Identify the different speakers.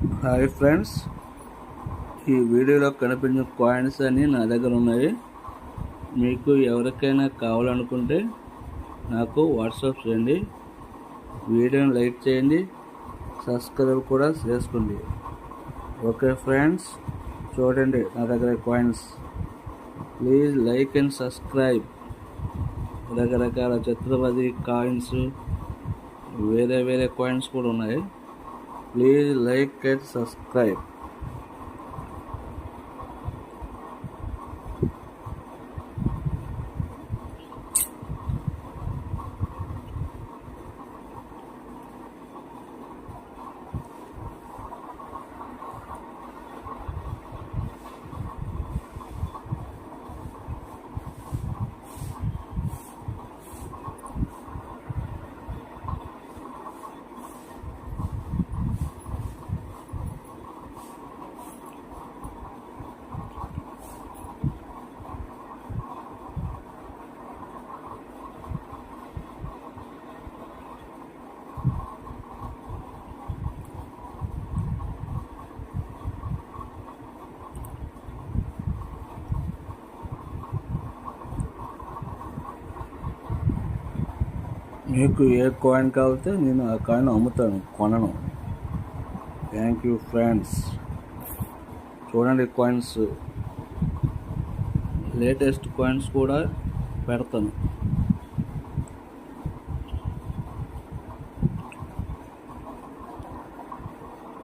Speaker 1: Hi friends, ఈ వీడియోలో కనిపించిన కాయిన్స్ అన్నీ నా దగ్గర ఉన్నాయి. మీకు ఎవరికైనా కావాలనుకుంటే నాకు వాట్సాప్ చేయండి. వీడియోని లైక్ చేయండి, సబ్స్క్రైబ్ కూడా చేసుకోండి. ఓకే ఫ్రెండ్స్, చూడండి నా దగ్గర coins. Please like and subscribe. రకరకాల ఛత్రపతి కాయిన్స్, వేరే కాయిన్స్ కూడా ఉన్నాయి. Please like and subscribe. మీకు ఏ కాయిన్ కావాలితే నేను ఆ కాయిన్ అమ్ముతాను, కొనను. Thank you friends. చూడండి కాయిన్స్, లేటెస్ట్ కాయిన్స్ కూడా పెడతాను.